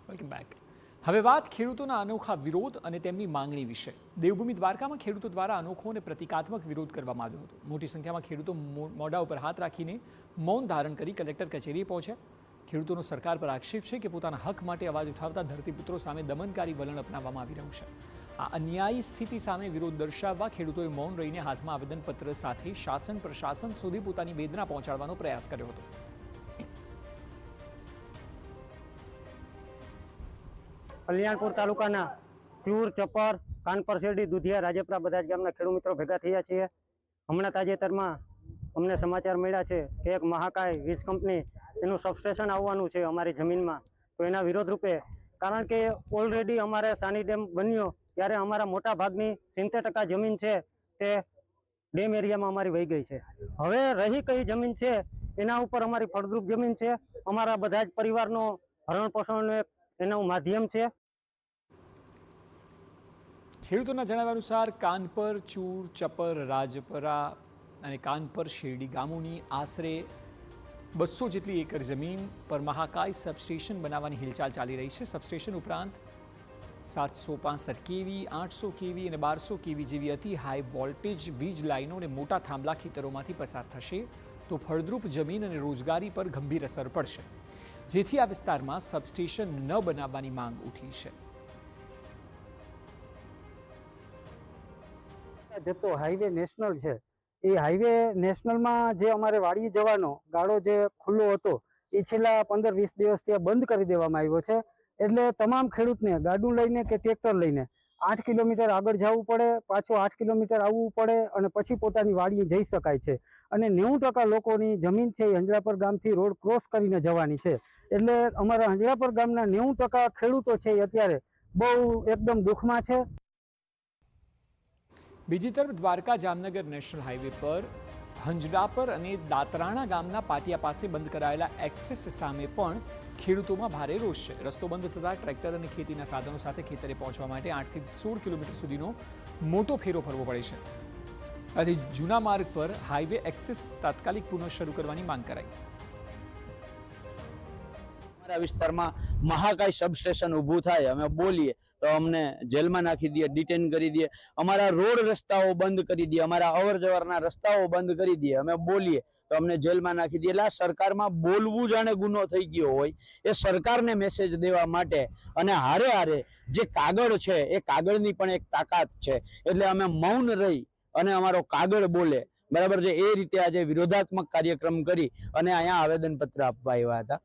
Welcome back. હવે વાત ખેડૂતોના અનોખા વિરોધ અને તેમની માંગણી વિશે. દેવભૂમિ દ્વારકામાં ખેડૂતો દ્વારા અનોખો અને પ્રતિકાત્મક વિરોધ કરવામાં આવ્યો હતો. મોટી સંખ્યામાં ખેડૂતો મોઢા ઉપર હાથ રાખીને મૌન ધારણ કરી કલેક્ટર કચેરીએ પહોંચ્યા. ખેડૂતોનો સરકાર પર આક્ષેપ છે કે પોતાના હક માટે અવાજ ઉઠાવતા ધરતીપુત્રો સામે દમનકારી વલણ અપનાવવામાં આવી રહ્યું છે. આ અન્યાયી સ્થિતિ સામે વિરોધ દર્શાવવા ખેડૂતોએ મૌન રહીને હાથમાં આવેદનપત્ર સાથે શાસન પ્રશાસન સુધી પોતાની વેદના પહોંચાડવાનો પ્રયાસ કર્યો હતો. કલ્યાણપુર તાલુકાના ચૂર, ચપર, કાનપર, શેરડી, દુધિયા, રાજપરા બધા જ ગામના ખેડૂત મિત્રો ભેગા થયા છીએ. હમણાં તાજેતરમાં અમને સમાચાર મળ્યા છે કે એક મહાકાય વીજ કંપની એનું સબસ્ટેશન આવવાનું છે અમારી જમીનમાં. તો એના વિરોધ રૂપે, કારણ કે ઓલરેડી અમારે સાની ડેમ બન્યો ત્યારે અમારા મોટા ભાગની 70% જમીન છે તે ડેમ એરિયામાં અમારી વહી ગઈ છે. હવે રહી કઈ જમીન છે એના ઉપર અમારી ફળદ્રુપ જમીન છે. અમારા બધા જ પરિવારનો ભરણ પોષણનો એક એનું માધ્યમ છે. ખેડૂતોના જણાવ્યા અનુસાર કાનપર, ચૂર, ચપર, રાજપરા અને કાનપર શેરડી ગામોની આશરે 200 જેટલી એકર જમીન પર મહાકાય સબસ્ટેશન બનાવવાની હિલચાલ ચાલી રહી છે. સબસ્ટેશન ઉપરાંત 765 કેવી, 800 કેવી અને 1200 કેવી જેવી અતિ હાઈ વોલ્ટેજ વીજ લાઇનો અને મોટા થાંભલા ખેતરોમાંથી પસાર થશે તો ફળદ્રુપ જમીન અને રોજગારી પર ગંભીર અસર પડશે, જેથી આ વિસ્તારમાં સબસ્ટેશન ન બનાવવાની માંગ ઉઠી છે. જતો હાઈવે નેશનલ છે, એ હાઈવે નેશનલમાં જે અમારે વાડી જવાનો ગાળો જે ખુલ્લો હતો એ છેલ્લા 15-20 દિવસથી બંધ કરી દેવામાં આવ્યો છે. એટલે તમામ ખેડૂતને ગાડું લઈને કે ટ્રેક્ટર લઈને 8 કિલોમીટર આગળ જવું પડે, પાછું 8 કિલોમીટર આવવું પડે અને પછી પોતાની વાડીએ જઈ શકાય છે. અને 90% લોકોની જમીન છે એ હંજળાપર ગામથી રોડ ક્રોસ કરીને જવાની છે. એટલે અમારા હંજળાપર ગામના 90% ખેડૂતો છે એ અત્યારે બહુ એકદમ દુઃખમાં છે. બીજી તરફ દ્વારકા જામનગર નેશનલ હાઈવે પર હંજડાપર અને દાતરાણા ગામના પાટિયા પાસે બંધ કરાયેલા એક્સેસ સામે પણ ખેડૂતોમાં ભારે રોષ છે. રસ્તો બંધ થતાં ટ્રેક્ટર અને ખેતીના સાધનો સાથે ખેતરે પહોંચવા માટે 8 થી 16 કિલોમીટર સુધીનો મોટો ફેરો ફરવો પડે છે. આથી જૂના માર્ગ પર હાઈવે એક્સેસ તાત્કાલિક પુનઃ શરૂ કરવાની માંગ કરાઈ. અમારા વિસ્તારમાં મહાકાય સબસ્ટેશન ઊભું થાય, અમે બોલીએ તો અમને જેલમાં નાખી દે, ડિટેન કરી દે, અમારા રોડ રસ્તાઓ બંધ કરી દે, અમારા અવર જવરના રસ્તાઓ બંધ કરી દે, અમે બોલીએ તો અમને જેલમાં નાખી દે. એટલે આ સરકારમાં બોલવું જાણે ગુનો થઈ ગયો હોય એ સરકારને મેસેજ દેવા માટે અને હારે હારે જે કાગળ છે એ કાગળની પણ એક તાકાત છે. એટલે અમે મૌન રહી અને અમારો કાગળ બોલે, બરાબર છે, એ રીતે આજે વિરોધાત્મક કાર્યક્રમ કરી અને અહીંયા આવેદનપત્ર આપવા આવ્યા હતા.